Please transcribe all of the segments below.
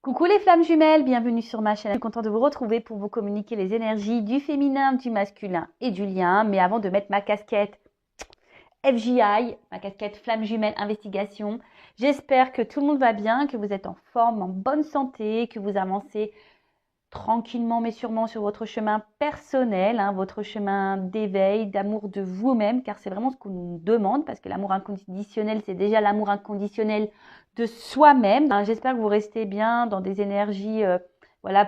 Coucou les flammes jumelles, bienvenue sur ma chaîne. Je suis contente de vous retrouver pour vous communiquer les énergies du féminin, du masculin et du lien. Mais avant de mettre ma casquette FJI, ma casquette flamme jumelle investigation, j'espère que tout le monde va bien, que vous êtes en forme, en bonne santé, que vous avancez tranquillement mais sûrement sur votre chemin personnel, votre chemin d'éveil, d'amour de vous-même, car c'est vraiment ce qu'on nous demande, parce que l'amour inconditionnel, c'est déjà l'amour inconditionnel de soi-même. J'espère que vous restez bien dans des énergies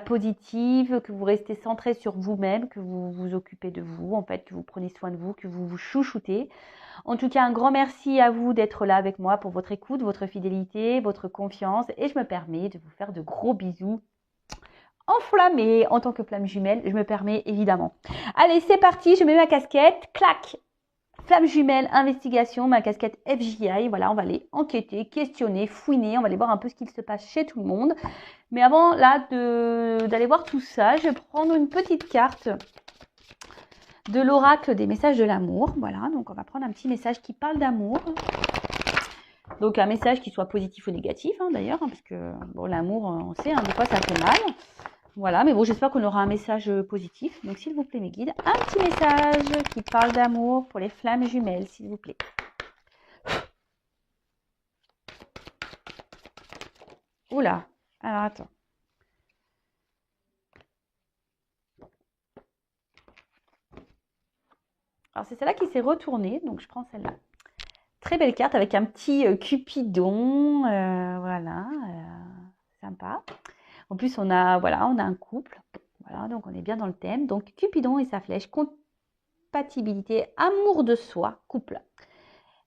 positives, que vous restez centré sur vous-même, que vous vous occupez de vous, en fait, que vous prenez soin de vous, que vous vous chouchoutez. En tout cas, un grand merci à vous d'être là avec moi pour votre écoute, votre fidélité, votre confiance, et je me permets de vous faire de gros bisous enflammée en tant que flamme jumelle, je me permets évidemment. Allez, c'est parti, je mets ma casquette, clac, flamme jumelle, investigation, ma casquette FJI, voilà, on va aller enquêter, questionner, fouiner, on va aller voir un peu ce qu'il se passe chez tout le monde. Mais avant là d'aller voir tout ça, je vais prendre une petite carte de l'oracle des messages de l'amour, voilà, donc on va prendre un petit message qui parle d'amour. Donc un message qui soit positif ou négatif d'ailleurs, parce que bon, l'amour, on sait, des fois ça fait mal. Voilà, mais bon, j'espère qu'on aura un message positif. Donc, s'il vous plaît, mes guides, un petit message qui parle d'amour pour les flammes jumelles, s'il vous plaît. Oula, alors attends. Alors, c'est celle-là qui s'est retournée, donc je prends celle-là. Très belle carte avec un petit Cupidon, voilà, sympa. En plus, on a un couple, voilà, donc on est bien dans le thème. Donc, Cupidon et sa flèche, compatibilité, amour de soi, couple.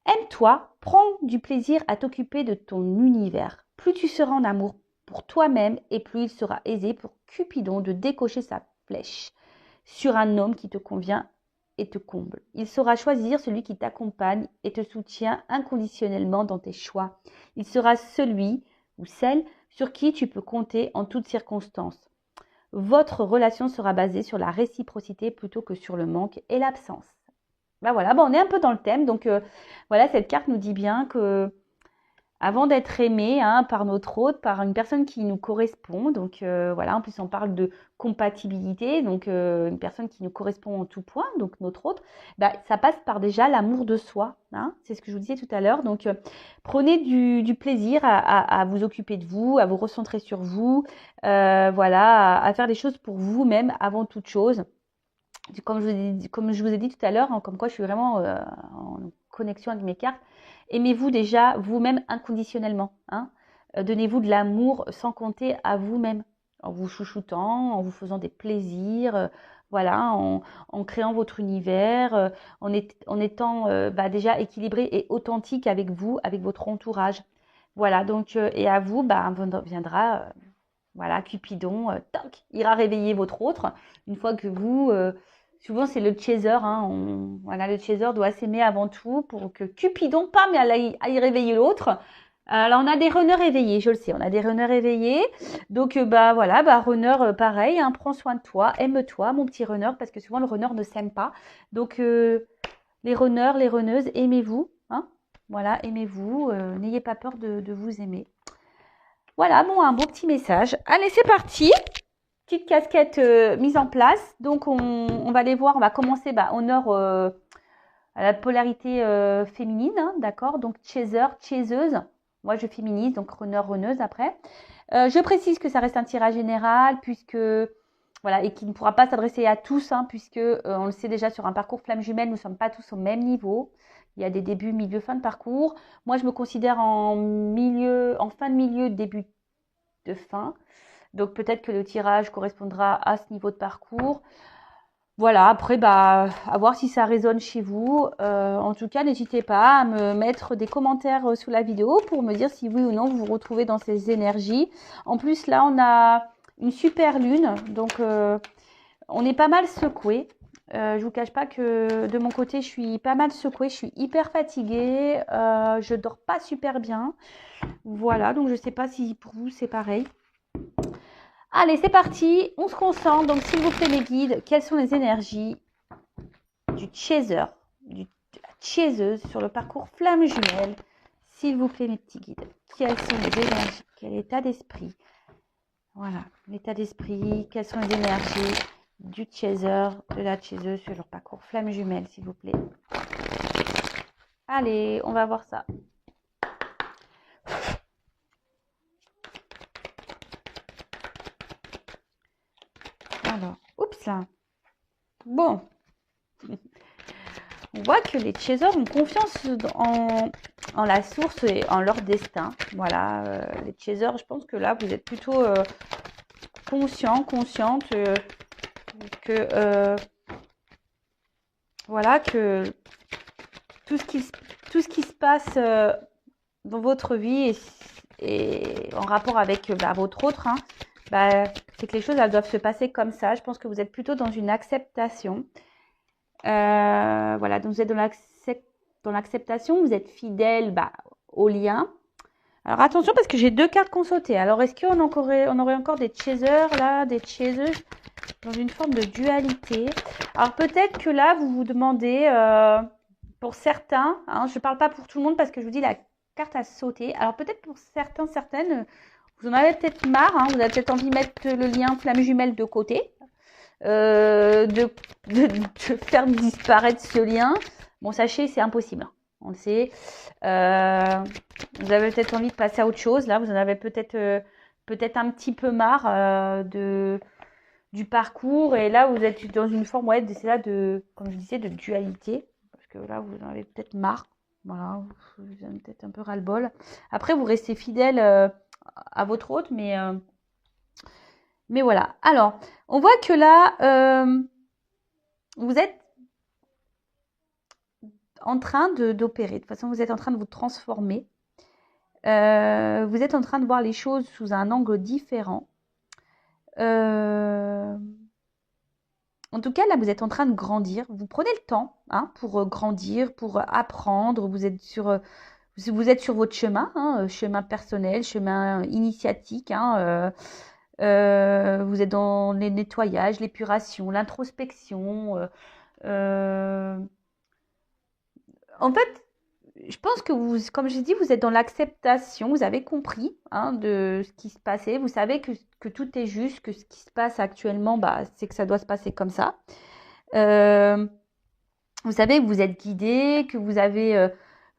Aime-toi, prends du plaisir à t'occuper de ton univers. Plus tu seras en amour pour toi-même et plus il sera aisé pour Cupidon de décocher sa flèche sur un homme qui te convient et te comble. Il saura choisir celui qui t'accompagne et te soutient inconditionnellement dans tes choix. Il sera celui ou celle sur qui tu peux compter en toutes circonstances. Votre relation sera basée sur la réciprocité plutôt que sur le manque et l'absence. Voilà, on est un peu dans le thème. Donc voilà, cette carte nous dit bien que avant d'être aimé par notre hôte, par une personne qui nous correspond, donc voilà, en plus on parle de compatibilité, donc une personne qui nous correspond en tout point, donc notre hôte, ça passe par déjà l'amour de soi, c'est ce que je vous disais tout à l'heure. Donc prenez du plaisir à vous occuper de vous, à vous recentrer sur vous, voilà, à faire des choses pour vous-même avant toute chose. Comme je vous ai dit tout à l'heure, comme quoi je suis vraiment en connexion avec mes cartes, aimez-vous déjà vous-même inconditionnellement. Donnez-vous de l'amour sans compter à vous-même, en vous chouchoutant, en vous faisant des plaisirs, voilà, en créant votre univers, en étant déjà équilibré et authentique avec vous, avec votre entourage. Voilà, donc, et à vous, viendra, voilà, Cupidon, toc, ira réveiller votre autre, une fois que vous... souvent, c'est le chaser. Voilà, le chaser doit s'aimer avant tout pour que Cupidon, pam, aille réveiller l'autre. Alors, on a des runners éveillés, je le sais, on a des runners éveillés. Donc, voilà, runner, pareil, prends soin de toi, aime-toi, mon petit runner, parce que souvent, le runner ne s'aime pas. Donc, les runners, les runneuses, aimez-vous. Voilà, aimez-vous, n'ayez pas peur de vous aimer. Voilà, un beau petit message. Allez, c'est parti. Petite casquette mise en place. Donc, on va aller voir. On va commencer honneur à la polarité féminine. D'accord. Donc, chaser, chaiseuse. Moi, je féminise. Donc, runner, runneuse après. Je précise que ça reste un tirage général puisque... Voilà, et qui ne pourra pas s'adresser à tous, puisque on le sait déjà sur un parcours flamme jumelle, nous ne sommes pas tous au même niveau. Il y a des débuts, milieu, fin de parcours. Moi, je me considère en fin de milieu, début de fin. Donc, peut-être que le tirage correspondra à ce niveau de parcours. Voilà, après, à voir si ça résonne chez vous. En tout cas, n'hésitez pas à me mettre des commentaires sous la vidéo pour me dire si oui ou non vous vous retrouvez dans ces énergies. En plus, là, on a une super lune, donc on est pas mal secoué. Je vous cache pas que de mon côté, je suis pas mal secouée, je suis hyper fatiguée, je dors pas super bien. Voilà, donc je sais pas si pour vous c'est pareil. Allez, c'est parti, on se concentre. Donc, s'il vous plaît, mes guides, quelles sont les énergies du chaser, de la chaiseuse sur le parcours flamme jumelle? S'il vous plaît, mes petits guides, quelles sont les énergies? Quel état d'esprit Voilà, l'état d'esprit, quelles sont les énergies du chaser, de la chaiseuse sur leur parcours flamme jumelle, s'il vous plaît. Allez, on va voir ça. Alors, oups là. Bon. On voit que les chasers ont confiance en la source et en leur destin. Voilà, les chasers, je pense que là, vous êtes plutôt consciente que voilà, que tout ce qui se passe dans votre vie et en rapport avec votre autre, hein, c'est que les choses elles doivent se passer comme ça. Je pense que vous êtes plutôt dans une acceptation. Voilà, donc vous êtes dans l'acceptation, vous êtes fidèle au lien. Alors attention parce que j'ai 2 cartes qu'on sautait. Alors est-ce qu'on aurait encore des chasers là, des chaseuses dans une forme de dualité? Alors peut-être que là vous vous demandez, pour certains, hein, je ne parle pas pour tout le monde parce que je vous dis la carte a sauté. Alors peut-être pour certaines, vous en avez peut-être marre, hein, vous avez peut-être envie de mettre le lien flamme jumelle de côté. De faire disparaître ce lien. Bon, sachez, c'est impossible. On le sait. Vous avez peut-être envie de passer à autre chose. Là, vous en avez peut-être un petit peu marre du parcours. Et là, vous êtes dans une forme, ouais, comme je disais, de dualité. Parce que là, vous en avez peut-être marre. Voilà, vous avez peut-être un peu ras-le-bol. Après, vous restez fidèle à votre hôte, mais voilà. Alors, on voit que là, vous êtes en train d'opérer. De toute façon, vous êtes en train de vous transformer. Vous êtes en train de voir les choses sous un angle différent. En tout cas, là, vous êtes en train de grandir. Vous prenez le temps pour grandir, pour apprendre. Vous êtes sur votre chemin, chemin personnel, chemin initiatique. Vous êtes dans les nettoyages, l'épuration, l'introspection. En fait, je pense que vous, comme j'ai dit, vous êtes dans l'acceptation. Vous avez compris de ce qui se passait. Vous savez que tout est juste, que ce qui se passe actuellement, c'est que ça doit se passer comme ça. Vous savez que vous êtes guidé, que vous avez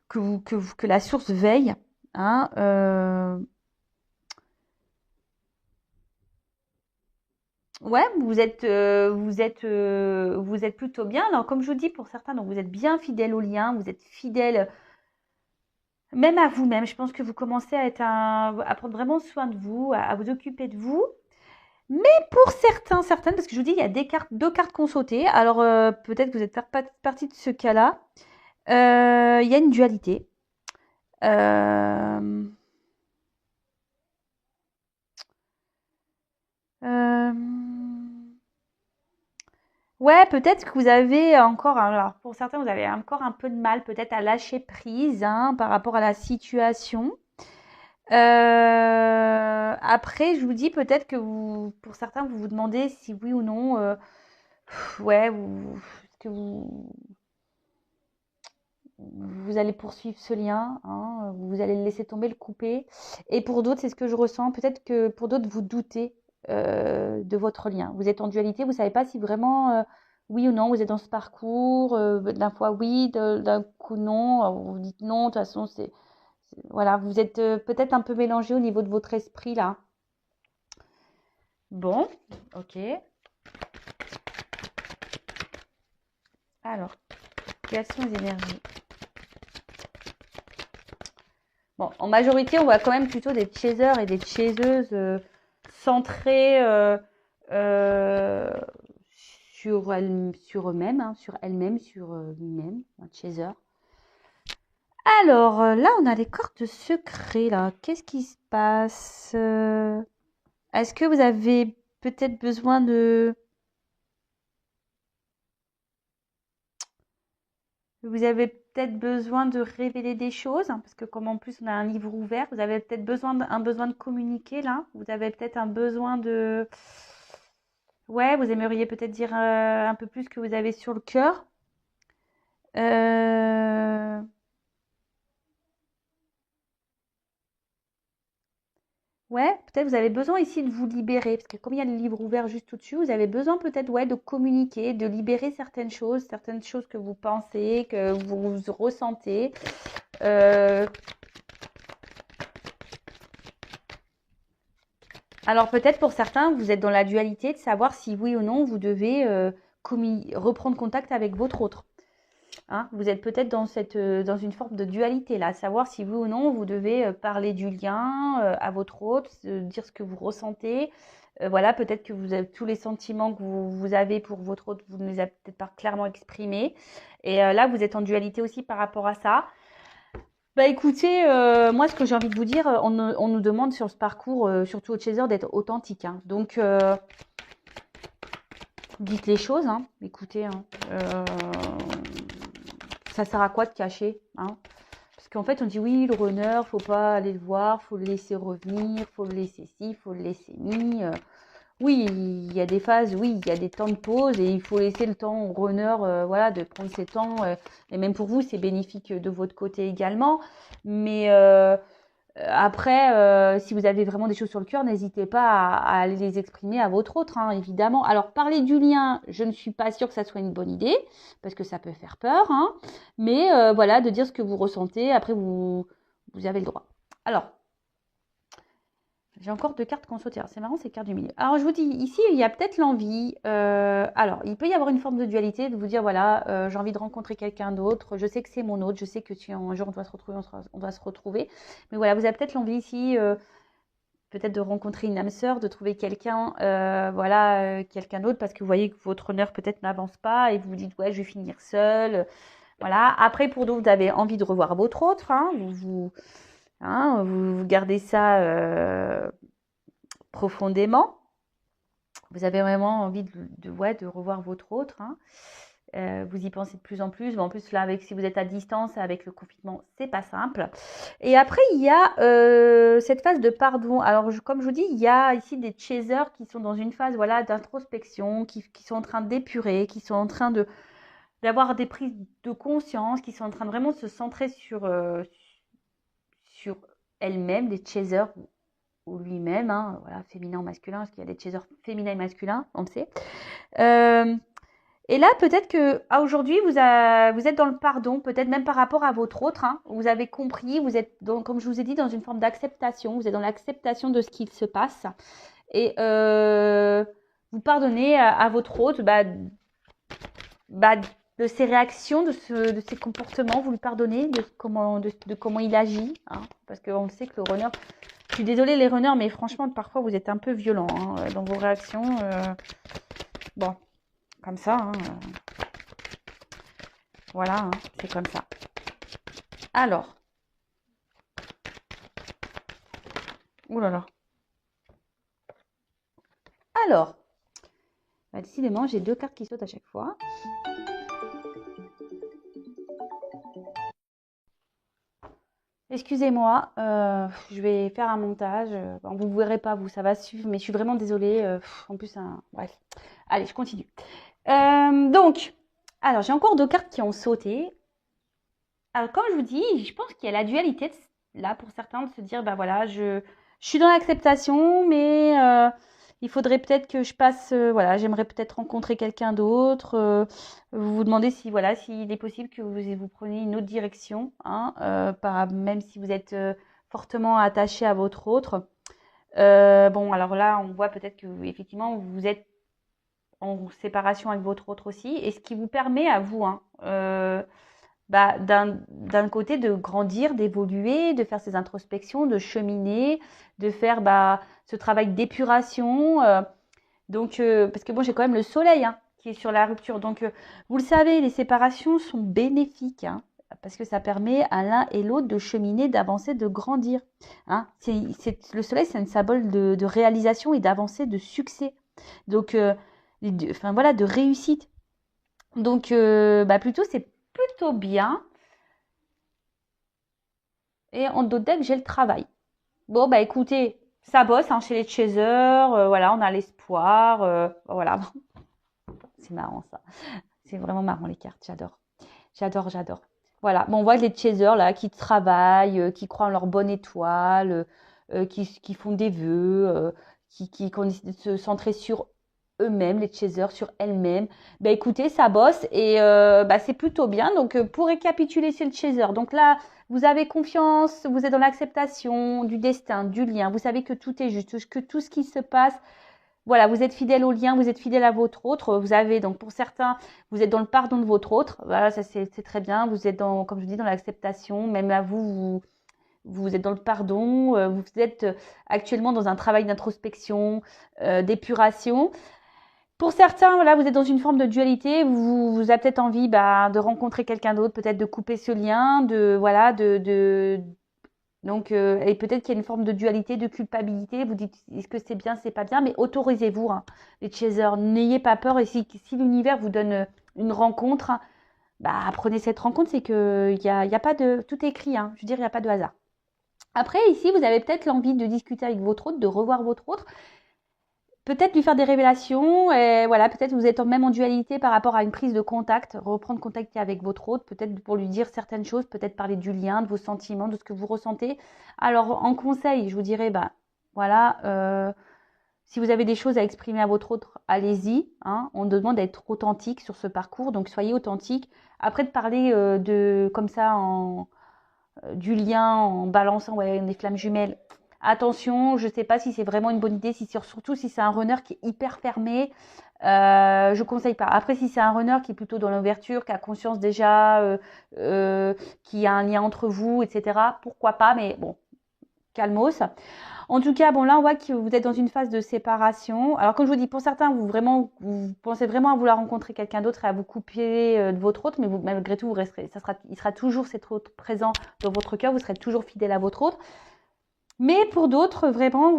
que la source veille. Ouais, vous êtes plutôt bien. Alors, comme je vous dis, pour certains, donc vous êtes bien fidèle au lien, vous êtes fidèle même à vous-même. Je pense que vous commencez à prendre vraiment soin de vous, à vous occuper de vous. Mais pour certaines, parce que je vous dis, il y a 2 cartes qu'on sautait. Alors, peut-être que vous êtes partie de ce cas-là. Il y a une dualité. Euh, euh, Ouais, peut-être que vous avez encore, alors pour certains, vous avez encore un peu de mal peut-être à lâcher prise par rapport à la situation. Après, je vous dis peut-être que pour certains, vous vous demandez si oui ou non, ouais, est-ce que vous allez poursuivre ce lien, vous allez le laisser tomber, le couper. Et pour d'autres, c'est ce que je ressens. Peut-être que pour d'autres, vous doutez de votre lien. Vous êtes en dualité, vous ne savez pas si vraiment, oui ou non, vous êtes dans ce parcours. D'un fois oui, d'un coup non. Vous dites non, de toute façon, voilà, vous êtes peut-être un peu mélangé au niveau de votre esprit là. Bon, ok. Alors, quelles sont les énergies? Bon, en majorité, on voit quand même plutôt des chasers et des chaseuses centrés sur eux-mêmes, sur elles-mêmes, sur lui-même, un chaser. Alors, là, on a les cartes secrets, là. Qu'est-ce qui se passe? Est-ce que vous avez peut-être besoin de... Vous avez peut-être besoin de révéler des choses, parce que comme en plus on a un livre ouvert, vous avez peut-être un besoin de communiquer là. Vous avez peut-être un besoin de... Ouais, vous aimeriez peut-être dire un peu plus que vous avez sur le cœur. Ouais, peut-être vous avez besoin ici de vous libérer, parce que comme il y a le livre ouvert juste au-dessus, vous avez besoin peut-être ouais, de communiquer, de libérer certaines choses que vous pensez, que vous ressentez. Euh, alors peut-être pour certains, vous êtes dans la dualité de savoir si oui ou non vous devez reprendre contact avec votre autre. Hein, vous êtes peut-être dans une forme de dualité là, savoir si oui ou non vous devez parler du lien à votre autre, dire ce que vous ressentez. Voilà, peut-être que vous avez tous les sentiments que vous avez pour votre autre, vous ne les avez peut-être pas clairement exprimés. Et là, vous êtes en dualité aussi par rapport à ça. Bah écoutez, moi ce que j'ai envie de vous dire, on nous demande sur ce parcours, surtout au Chaser, d'être authentique. Hein. Donc, dites les choses, hein. Écoutez, hein. Ça sert à quoi de cacher, hein? Parce qu'en fait, on dit oui, le runner, faut pas aller le voir, faut le laisser revenir, faut le laisser ci, faut le laisser mi. Oui, il y a des phases, oui, il y a des temps de pause et il faut laisser le temps au runner, voilà, de prendre ses temps. Et même pour vous, c'est bénéfique de votre côté également. Mais après, si vous avez vraiment des choses sur le cœur, n'hésitez pas à aller les exprimer à votre autre, hein, évidemment. Alors, parler du lien, je ne suis pas sûre que ça soit une bonne idée, parce que ça peut faire peur, hein. Mais voilà, de dire ce que vous ressentez, après, vous avez le droit. Alors, j'ai encore deux cartes qu'on saute. C'est marrant, ces cartes du milieu. Alors, je vous dis, ici, il y a peut-être l'envie. Alors, il peut y avoir une forme de dualité, de vous dire, voilà, j'ai envie de rencontrer quelqu'un d'autre. Je sais que c'est mon autre. Je sais que un jour, on doit se retrouver. On doit se retrouver. Mais voilà, vous avez peut-être l'envie ici, peut-être de rencontrer une âme sœur, de trouver quelqu'un, voilà, quelqu'un d'autre, parce que vous voyez que votre honneur peut-être n'avance pas et vous vous dites, ouais, je vais finir seule. Voilà. Après, pour d'autres, vous avez envie de revoir votre autre. Hein, vous gardez ça profondément. Vous avez vraiment envie ouais, de revoir votre autre. Hein. Vous y pensez de plus en plus. Mais en plus, là, si vous êtes à distance, avec le confinement, c'est pas simple. Et après, il y a cette phase de pardon. Alors, comme je vous dis, il y a ici des chasers qui sont dans une phase voilà, d'introspection, qui sont en train d'épurer, qui sont en train d'avoir des prises de conscience, qui sont en train de vraiment se centrer sur elles-mêmes, des chasers ou lui-même, hein, voilà, féminin ou masculin, parce qu'il y a des chasers féminins et masculins, on le sait. Et là, peut-être que aujourd'hui, vous êtes dans le pardon, peut-être même par rapport à votre autre. Hein, vous avez compris, vous êtes, comme je vous ai dit, dans une forme d'acceptation. Vous êtes dans l'acceptation de ce qu'il se passe. Et vous pardonnez à votre autre de ses réactions, de ses comportements. Vous lui pardonnez de comment il agit. Hein, parce qu'on le sait que le runner... Je suis désolée les runners, mais franchement, parfois, vous êtes un peu violents hein, dans vos réactions. Bon, comme ça. Hein, voilà, hein, c'est comme ça. Alors. Ouh là là. Alors. Bah, décidément, j'ai deux cartes qui sautent à chaque fois. Excusez-moi, je vais faire un montage. Bon, vous ne verrez pas, vous, ça va suivre, mais je suis vraiment désolée. En plus, bref. Allez, je continue. Donc, alors, j'ai encore deux cartes qui ont sauté. Alors, comme je vous dis, je pense qu'il y a la dualité, là, pour certains, de se dire, bah voilà, je suis dans l'acceptation, mais il faudrait peut-être que je passe, voilà, j'aimerais peut-être rencontrer quelqu'un d'autre. Vous vous demandez si, voilà, s'il est possible que vous preniez une autre direction, hein, même si vous êtes fortement attaché à votre autre. Bon, alors là, on voit peut-être que, effectivement, vous êtes en séparation avec votre autre aussi, et ce qui vous permet à vous, hein, d'un côté de grandir, d'évoluer, de faire ses introspections, de cheminer, de faire ce travail d'épuration. Donc, parce que bon, j'ai quand même le soleil hein, qui est sur la rupture. Donc, vous le savez, les séparations sont bénéfiques. Hein, parce que ça permet à l'un et l'autre de cheminer, d'avancer, de grandir. Hein. Le soleil, c'est un symbole de réalisation et d'avancée, de succès. Donc, enfin voilà, de réussite. Donc, plutôt, c'est plutôt bien. Et en d'autres decks, j'ai le travail. Bon, bah écoutez, ça bosse hein, chez les chasers. Voilà, on a l'espoir. Voilà, c'est marrant ça. C'est vraiment marrant les cartes, j'adore. J'adore, j'adore. Voilà, bon, on voit les chasers là qui travaillent, qui croient en leur bonne étoile, qui font des vœux, qui ont décidé de se centrer sur eux-mêmes, les chasers, sur elles-mêmes. Ben écoutez, ça bosse et c'est plutôt bien. Donc pour récapituler, c'est le chaser. Donc là, vous avez confiance, vous êtes dans l'acceptation du destin, du lien. Vous savez que tout est juste, que tout ce qui se passe, voilà, vous êtes fidèle au lien, vous êtes fidèle à votre autre. Vous avez donc pour certains, vous êtes dans le pardon de votre autre. Voilà, ça c'est très bien. Vous êtes dans, comme je dis, dans l'acceptation. Même là, vous êtes dans le pardon. Vous êtes actuellement dans un travail d'introspection, d'épuration. Pour certains, voilà, vous êtes dans une forme de dualité. Vous avez peut-être envie de rencontrer quelqu'un d'autre, peut-être de couper ce lien, donc, et peut-être qu'il y a une forme de dualité, de culpabilité. Vous dites, est-ce que c'est bien, c'est pas bien, mais autorisez-vous, hein, les chasers. N'ayez pas peur. Et si l'univers vous donne une rencontre, prenez cette rencontre. C'est que y a pas de, tout est écrit. Hein, je veux dire, il n'y a pas de hasard. Après, ici, vous avez peut-être l'envie de discuter avec votre autre, de revoir votre autre. Peut-être lui faire des révélations, et voilà, peut-être vous êtes même en dualité par rapport à une prise de contact, reprendre contact avec votre hôte, peut-être pour lui dire certaines choses, peut-être parler du lien, de vos sentiments, de ce que vous ressentez. Alors en conseil, je vous dirais, si vous avez des choses à exprimer à votre autre, allez-y. Hein, on demande d'être authentique sur ce parcours, donc soyez authentique. Après de parler comme ça du lien en balançant des flammes jumelles. Attention, je ne sais pas si c'est vraiment une bonne idée, surtout si c'est un runner qui est hyper fermé. Je ne conseille pas. Après, si c'est un runner qui est plutôt dans l'ouverture, qui a conscience déjà, qui a un lien entre vous, etc., pourquoi pas, mais bon, calmos. En tout cas, bon, là, on voit que vous êtes dans une phase de séparation. Alors, comme je vous dis, pour certains, vous pensez vraiment à vouloir rencontrer quelqu'un d'autre et à vous couper de votre autre, mais malgré tout, il sera toujours cet autre présent dans votre cœur, vous serez toujours fidèle à votre autre. Mais pour d'autres, vraiment,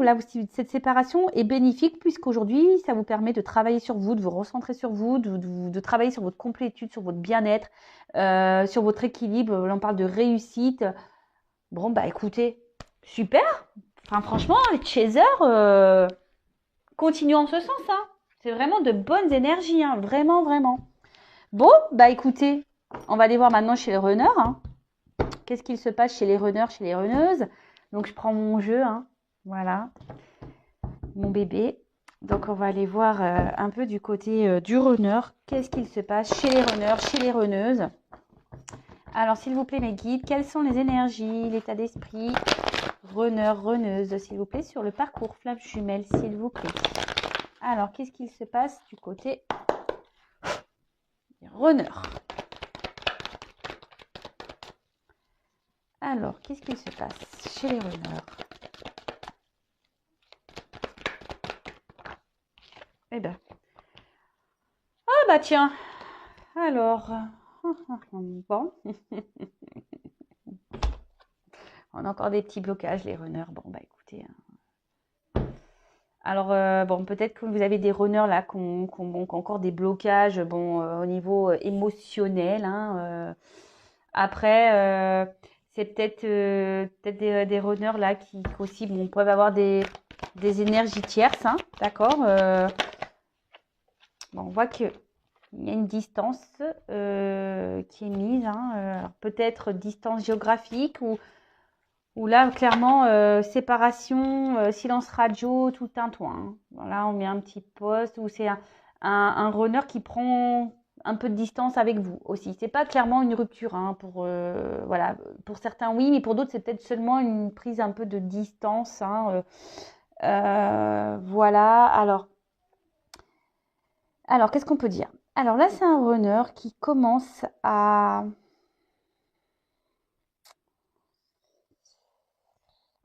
cette séparation est bénéfique puisqu'aujourd'hui, ça vous permet de travailler sur vous, de vous recentrer sur vous, de travailler sur votre complétude, sur votre bien-être, sur votre équilibre. Là, on parle de réussite. Bon, écoutez, super. Enfin, franchement, les chasers, continuent en ce sens. Hein. C'est vraiment de bonnes énergies. Hein. Vraiment, vraiment. Bon, écoutez, on va aller voir maintenant chez les runners. Hein. Qu'est-ce qu'il se passe chez les runners, chez les runneuses? Donc, je prends mon jeu. Hein. Voilà. Mon bébé. Donc, on va aller voir un peu du côté du runner. Qu'est-ce qu'il se passe chez les runners, chez les runneuses? Alors, s'il vous plaît, mes guides, quelles sont les énergies, l'état d'esprit runner, runneuse, s'il vous plaît, sur le parcours flamme jumelle, s'il vous plaît. Alors, qu'est-ce qu'il se passe du côté des runners? Alors, qu'est-ce qu'il se passe chez les runners? Eh ben. Ah tiens. Alors. Bon. On a encore des petits blocages, les runners. Bon, écoutez. Alors, peut-être que vous avez des runners là qui ont encore des blocages au niveau émotionnel. Hein, après, c'est peut-être des runners là qui aussi peuvent avoir des énergies tierces. Hein, d'accord. On voit qu'il y a une distance qui est mise. Hein, peut-être distance géographique ou là, clairement, séparation, silence radio, tout un toit. Hein. Voilà, on met un petit poste où c'est un runner qui prend un peu de distance avec vous aussi. C'est pas clairement une rupture. Hein, pour certains, oui, mais pour d'autres, c'est peut-être seulement une prise un peu de distance. Hein, voilà. Alors qu'est-ce qu'on peut dire? Alors là, c'est un runner qui commence à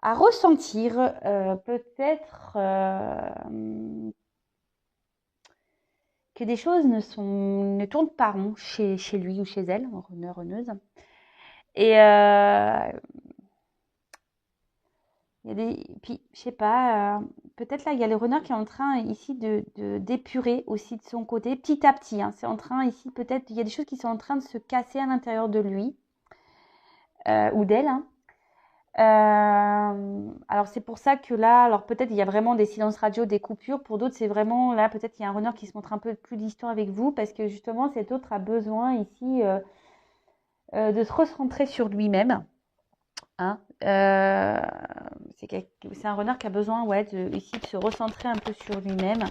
ressentir peut-être que des choses ne tournent pas rond chez lui ou chez elle, runner, runneuse. Et puis, je sais pas, peut-être là, il y a le runner qui est en train ici d'épurer aussi de son côté, petit à petit. Hein, c'est en train ici, peut-être, il y a des choses qui sont en train de se casser à l'intérieur de lui ou d'elle. Hein. Alors c'est pour ça que là, alors peut-être il y a vraiment des silences radio, des coupures. Pour d'autres, c'est vraiment là, peut-être il y a un runner qui se montre un peu plus distant avec vous parce que justement cet autre a besoin ici de se recentrer sur lui-même. Hein. C'est un renard qui a besoin, ouais, ici de se recentrer un peu sur lui-même.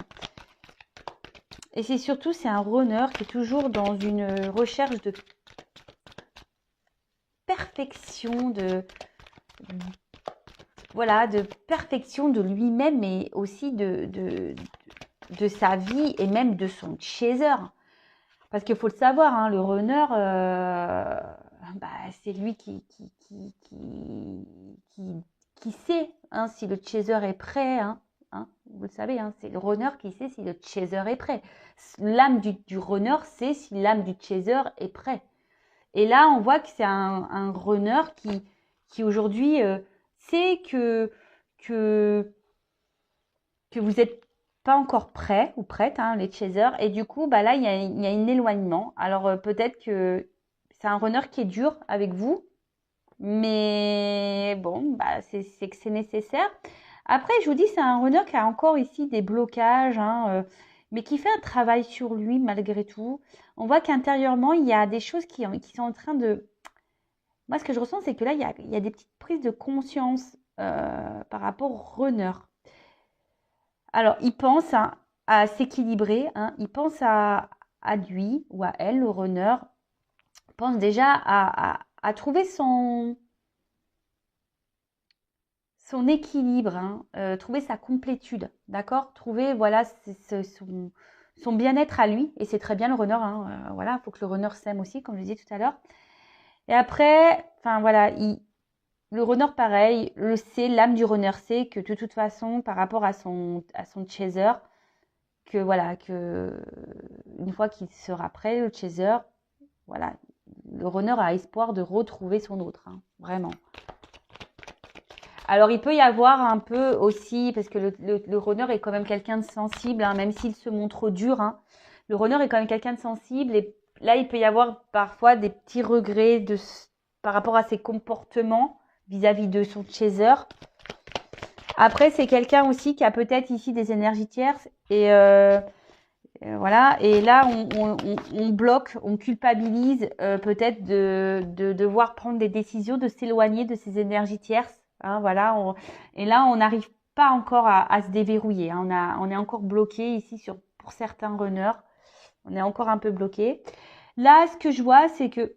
Et c'est surtout, c'est un runner qui est toujours dans une recherche de perfection, voilà, de perfection de lui-même, mais aussi de sa vie et même de son chaser. Parce qu'il faut le savoir, hein, le runner, bah, c'est lui qui sait, hein, si le chaser est prêt. Hein, vous le savez, hein, c'est le runner qui sait si le chaser est prêt. L'âme du runner sait si l'âme du chaser est prêt. Et là, on voit que c'est un runner qui aujourd'hui sait que, que vous n'êtes pas encore prêt ou prête, hein, les chasers. Et du coup, bah là, il y a un éloignement. Alors peut-être que c'est un runner qui est dur avec vous, mais bon, bah, c'est que c'est nécessaire. Après, je vous dis, c'est un runner qui a encore ici des blocages, hein, mais qui fait un travail sur lui malgré tout. On voit qu'intérieurement, il y a des choses qui sont en train de... Moi, ce que je ressens, c'est que là, il y a des petites prises de conscience par rapport au runner. Alors, il pense à s'équilibrer, hein, il pense à lui ou à elle, le runner, pense déjà à trouver son équilibre, hein, trouver sa complétude, d'accord? Trouver, voilà, son bien-être à lui, et c'est très bien le runner, hein, voilà, il faut que le runner s'aime aussi, comme je disais tout à l'heure. Et après, enfin voilà, le runner pareil, le sait, l'âme du runner sait que de toute façon, par rapport à son chaser, que voilà, que une fois qu'il sera prêt, le chaser, voilà, le runner a espoir de retrouver son autre, hein, vraiment. Alors, il peut y avoir un peu aussi, parce que le runner est quand même quelqu'un de sensible, hein, même s'il se montre dur, hein, le runner est quand même quelqu'un de sensible, et là, il peut y avoir parfois des petits regrets par rapport à ses comportements vis-à-vis de son chaser. Après, c'est quelqu'un aussi qui a peut-être ici des énergies tierces, et voilà, et là on bloque, on culpabilise peut-être de devoir prendre des décisions, de s'éloigner de ces énergies tierces. Hein, voilà, et là on n'arrive pas encore à se déverrouiller. Hein, on est encore bloqué ici pour certains runners. On est encore un peu bloqué. Là, ce que je vois, c'est que,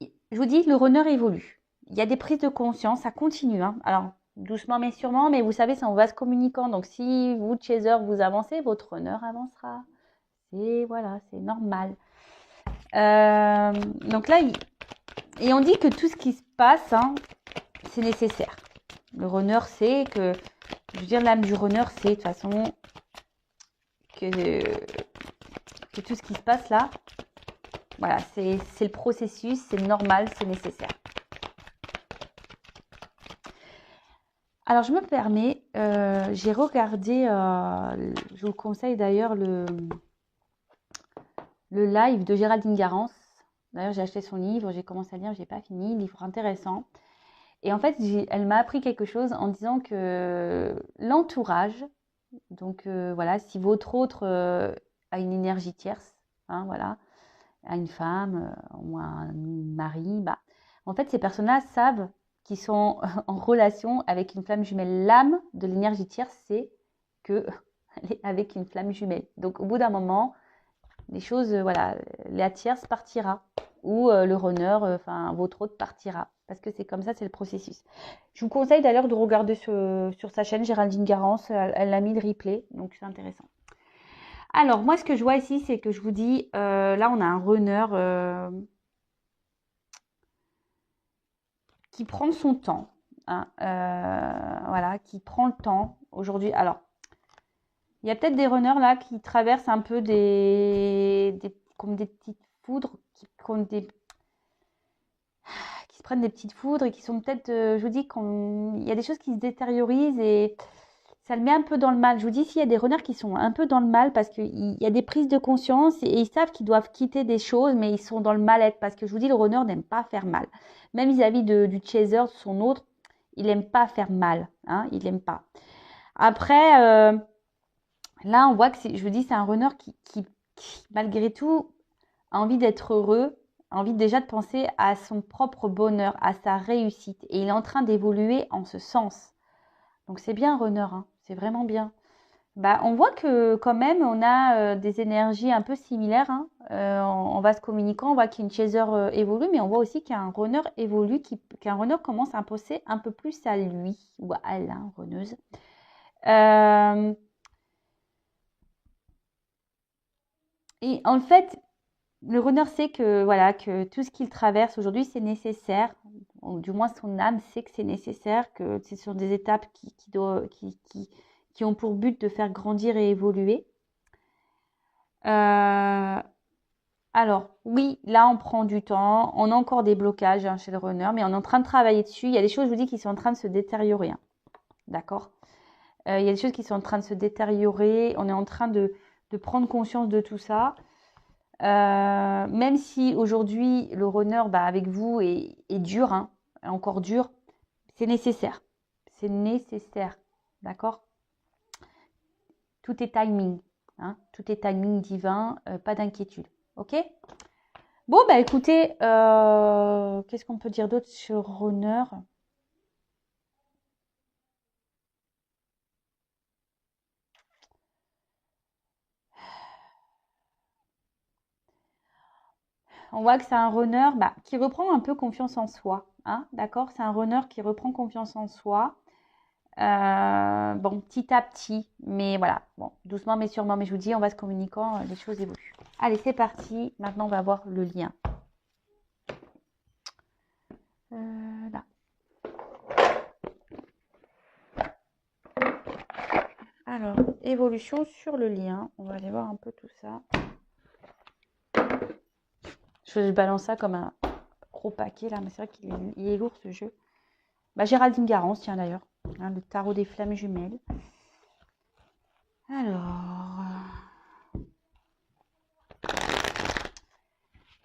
je vous dis, le runner évolue. Il y a des prises de conscience, ça continue. Hein. Alors, doucement mais sûrement, mais vous savez, c'est en vase communicant. Donc, si vous, chaser, vous avancez, votre runner avancera. Et voilà, c'est normal. Donc là, et on dit que tout ce qui se passe, hein, c'est nécessaire. Le runner sait que, je veux dire, l'âme du runner sait de toute façon que tout ce qui se passe là, voilà, c'est le processus, c'est normal, c'est nécessaire. Alors, je me permets, j'ai regardé, je vous conseille d'ailleurs le live de Géraldine Garance. D'ailleurs, j'ai acheté son livre, j'ai commencé à lire, j'ai pas fini, livre intéressant. Et en fait, elle m'a appris quelque chose en disant que l'entourage, donc voilà, si votre autre a une énergie tierce, hein, voilà, a une femme ou un mari, bah, en fait, ces personnes-là savent qu'ils sont en relation avec une flamme jumelle. L'âme de l'énergie tierce, c'est qu'elle est avec une flamme jumelle. Donc, au bout d'un moment, les choses, voilà, la tierce partira ou le runner, enfin votre autre partira. Parce que c'est comme ça, c'est le processus. Je vous conseille d'ailleurs de regarder sur sa chaîne Géraldine Garance, elle a mis le replay, donc c'est intéressant. Alors moi, ce que je vois ici, c'est que je vous dis, là on a un runner qui prend son temps, hein, voilà, qui prend le temps aujourd'hui. Alors, il y a peut-être des runners là qui traversent un peu comme des petites foudres, qui se prennent des petites foudres et qui sont peut-être, je vous dis, il y a des choses qui se détériorisent et ça le met un peu dans le mal. Je vous dis, s'il y a des runners qui sont un peu dans le mal parce qu'il y a des prises de conscience et ils savent qu'ils doivent quitter des choses, mais ils sont dans le mal-être parce que je vous dis, le runner n'aime pas faire mal. Même vis-à-vis du chaser, de son autre, il n'aime pas faire mal. Hein, il n'aime pas. Après, là, on voit que je vous dis, c'est un runner qui, malgré tout, a envie d'être heureux, a envie déjà de penser à son propre bonheur, à sa réussite. Et il est en train d'évoluer en ce sens. Donc c'est bien, runner, hein, c'est vraiment bien. Bah, on voit que quand même, on a des énergies un peu similaires, hein. En vase communicant, on voit qu'une chaser évolue, mais on voit aussi qu'un runner évolue, qu'un runner commence à imposer un peu plus à lui, ou à elle, hein, runneuse. Et en fait, le runner sait que, voilà, que tout ce qu'il traverse aujourd'hui, c'est nécessaire. Ou du moins, son âme sait que c'est nécessaire, que ce sont des étapes qui ont pour but de faire grandir et évoluer. Alors, oui, là, on prend du temps. On a encore des blocages, hein, chez le runner, mais on est en train de travailler dessus. Il y a des choses, je vous dis, qui sont en train de se détériorer, hein. D'accord? Il y a des choses qui sont en train de se détériorer. On est en train de prendre conscience de tout ça. Même si aujourd'hui, le runner, avec vous, est dur, hein, encore dur, c'est nécessaire. C'est nécessaire. D'accord? Tout est timing, hein, tout est timing divin, pas d'inquiétude. Ok? Bon, écoutez, qu'est-ce qu'on peut dire d'autre sur runner? On voit que c'est un runner qui reprend un peu confiance en soi, hein, d'accord? C'est un runner qui reprend confiance en soi. Bon, petit à petit, mais voilà, bon, doucement mais sûrement. Mais je vous dis, on va se communiquant, les choses évoluent. Allez, c'est parti. Maintenant, on va voir le lien. Là. Alors, évolution sur le lien. On va aller voir un peu tout ça. Je balance ça comme un gros paquet là, mais c'est vrai qu'il est lourd ce jeu. Géraldine Garance, tiens d'ailleurs, hein, le tarot des flammes jumelles.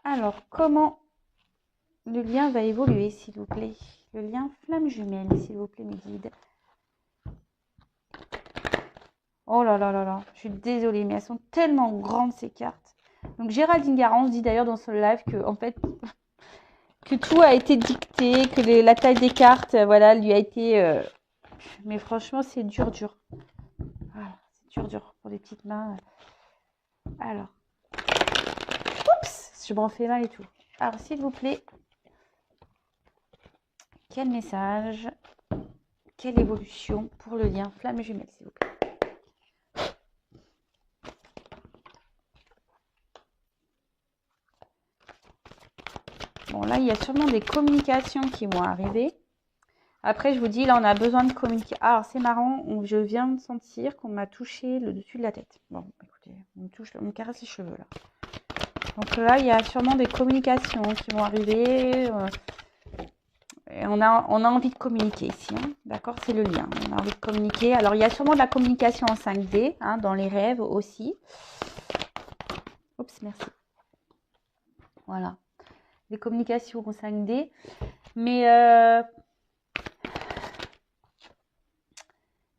Alors, comment le lien va évoluer, s'il vous plaît? Le lien flamme jumelle, s'il vous plaît, mes guides. Oh là là là là, je suis désolée, mais elles sont tellement grandes ces cartes. Donc Géraldine Garance dit d'ailleurs dans son live que en fait que tout a été dicté, que la taille des cartes, voilà, lui a été. Mais franchement, c'est dur. Voilà, c'est dur pour les petites mains. Alors, oups, je m'en fais mal et tout. Alors, s'il vous plaît, quel message, quelle évolution pour le lien flamme jumelle, s'il vous plaît? Bon, là, il y a sûrement des communications qui vont arriver. Après, je vous dis, là, on a besoin de communiquer. Alors, c'est marrant, je viens de sentir qu'on m'a touché le dessus de la tête. Bon, écoutez, on me caresse les cheveux, là. Donc là, il y a sûrement des communications qui vont arriver. Et on a envie de communiquer ici, hein. D'accord? C'est le lien. On a envie de communiquer. Alors, il y a sûrement de la communication en 5D, hein, dans les rêves aussi. Oups, merci. Voilà. Des communications en 5D. Mais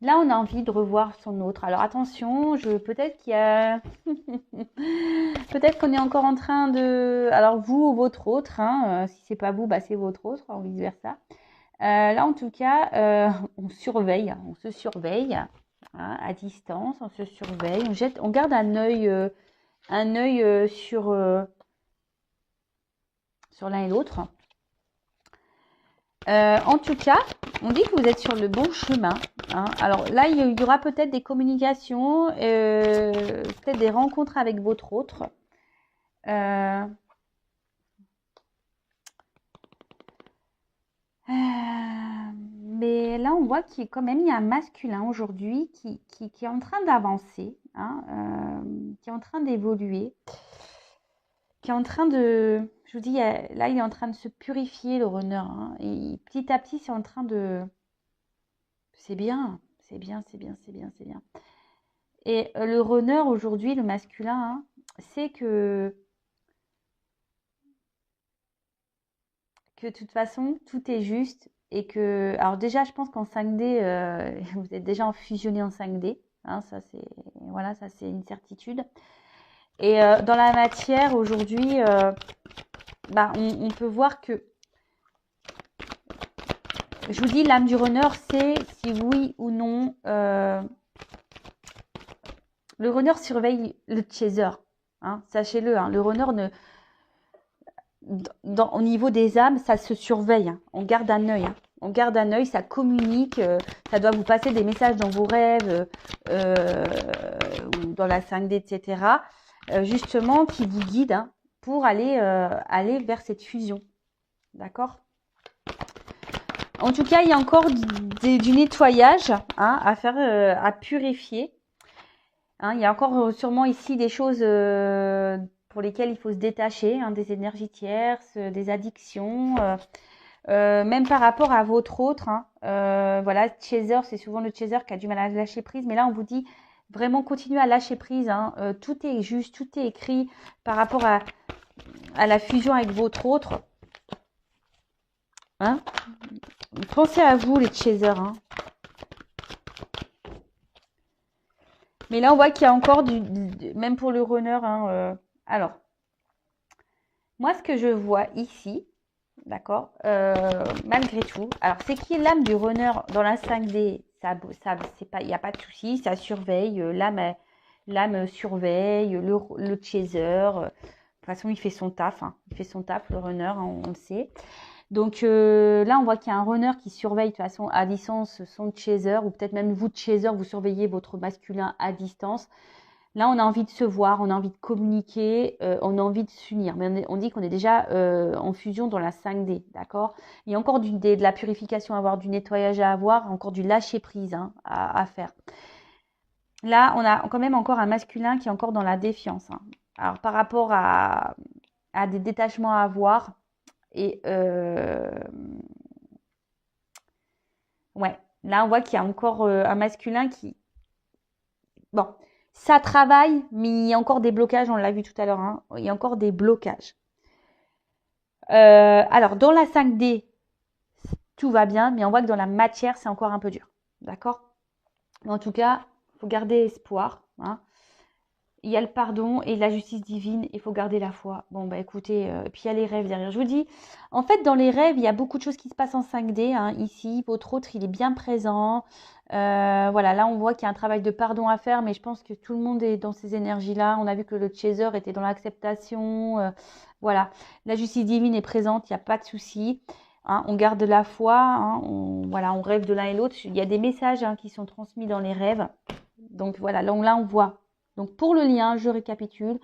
là, on a envie de revoir son autre. Alors, attention, peut-être qu'il y a... peut-être qu'on est encore en train de... Alors, vous ou votre autre, hein, si c'est pas vous, c'est votre autre, ou vice-versa. Là, en tout cas, on surveille, on se surveille, hein, à distance, on se surveille, on garde un œil sur l'un et l'autre. En tout cas, on dit que vous êtes sur le bon chemin, hein. Alors là, il y aura peut-être des communications, peut-être des rencontres avec votre autre. Mais là, on voit qu'il quand même il y a un masculin aujourd'hui qui est en train d'avancer, hein, qui est en train d'évoluer, qui est en train de... Je vous dis, là, il est en train de se purifier, le runner, hein, et petit à petit, c'est en train de... C'est bien. Et le runner aujourd'hui, le masculin, hein, c'est que de toute façon, tout est juste et que... Alors déjà, je pense qu'en 5D, vous êtes déjà fusionné en 5D. Hein, ça, c'est une certitude. Et dans la matière, aujourd'hui, bah, on peut voir que, je vous dis, l'âme du runner, c'est si oui ou non, le runner surveille le chaser. Hein, sachez-le, hein, le runner au niveau des âmes, ça se surveille. Hein, on garde un œil. Hein, on garde un œil, ça communique, ça doit vous passer des messages dans vos rêves ou dans la 5D, etc. Justement, qui vous guident hein, pour aller vers cette fusion. D'accord? En tout cas, il y a encore du nettoyage hein, à faire, à purifier. Hein, il y a encore sûrement ici des choses pour lesquelles il faut se détacher, hein, des énergies tierces, des addictions, même par rapport à votre autre. Hein, voilà, chaser, c'est souvent le chaser qui a du mal à lâcher prise, mais là on vous dit vraiment continuez à lâcher prise. Hein, tout est juste, tout est écrit par rapport à la fusion avec votre autre. Hein, pensez à vous les chasers. Hein. Mais là, on voit qu'il y a encore même pour le runner. Hein, alors, moi, ce que je vois ici, d'accord, malgré tout, alors c'est qui est l'âme du runner dans la 5D, ça c'est pas, il n'y a pas de souci, ça surveille, l'âme surveille, le chaser. De toute façon, il fait son taf, hein, il fait son taf, le runner, hein, on le sait. Donc là, on voit qu'il y a un runner qui surveille de toute façon à distance son chaser, ou peut-être même vous, chaser, vous surveillez votre masculin à distance. Là, on a envie de se voir, on a envie de communiquer, on a envie de s'unir. Mais on dit qu'on est déjà en fusion dans la 5D, d'accord? Il y a encore de la purification à avoir, du nettoyage à avoir, encore du lâcher-prise hein, à faire. Là, on a quand même encore un masculin qui est encore dans la défiance. Hein. Alors, par rapport à des détachements à avoir, et ouais, là on voit qu'il y a encore un masculin qui, bon, ça travaille, mais il y a encore des blocages, on l'a vu tout à l'heure, hein, il y a encore des blocages. Alors dans la 5D, tout va bien, mais on voit que dans la matière, c'est encore un peu dur, d'accord? Mais en tout cas, il faut garder espoir, hein. Il y a le pardon et la justice divine, il faut garder la foi. Bon, bah écoutez, puis il y a les rêves derrière. Je vous dis, en fait, dans les rêves, il y a beaucoup de choses qui se passent en 5D. Hein, ici, votre autre, il est bien présent. Voilà, là, on voit qu'il y a un travail de pardon à faire, mais je pense que tout le monde est dans ces énergies-là. On a vu que le chaser était dans l'acceptation. Voilà, la justice divine est présente, il n'y a pas de souci. Hein, on garde la foi, hein, voilà, on rêve de l'un et l'autre. Il y a des messages hein, qui sont transmis dans les rêves. Donc voilà, là on voit. Donc pour le lien, je récapitule.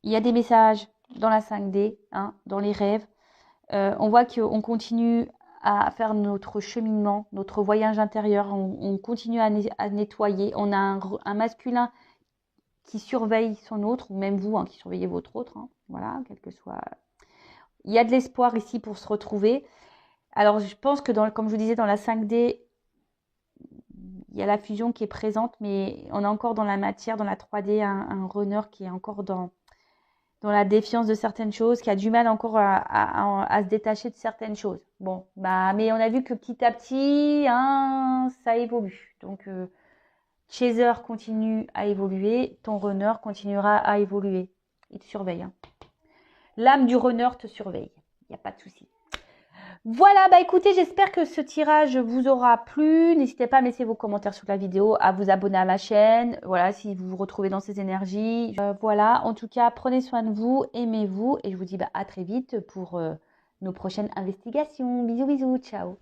Il y a des messages dans la 5D, hein, dans les rêves. On voit qu'on continue à faire notre cheminement, notre voyage intérieur. On continue à nettoyer. On a un masculin qui surveille son autre, ou même vous hein, qui surveillez votre autre. Hein, voilà, quel que soit. Il y a de l'espoir ici pour se retrouver. Alors je pense que comme je vous disais, dans la 5D, il y a la fusion qui est présente, mais on est encore dans la matière, dans la 3D, un runner qui est encore dans la défiance de certaines choses, qui a du mal encore à se détacher de certaines choses. Bon, bah, mais on a vu que petit à petit, hein, ça évolue. Donc, chaser continue à évoluer, ton runner continuera à évoluer. Il te surveille. Hein. L'âme du runner te surveille. Il n'y a pas de souci. Voilà, bah écoutez, j'espère que ce tirage vous aura plu. N'hésitez pas à me laisser vos commentaires sous la vidéo, à vous abonner à ma chaîne. Voilà, si vous vous retrouvez dans ces énergies. Voilà, en tout cas, prenez soin de vous, aimez-vous. Et je vous dis bah, à très vite pour nos prochaines investigations. Bisous, bisous, ciao.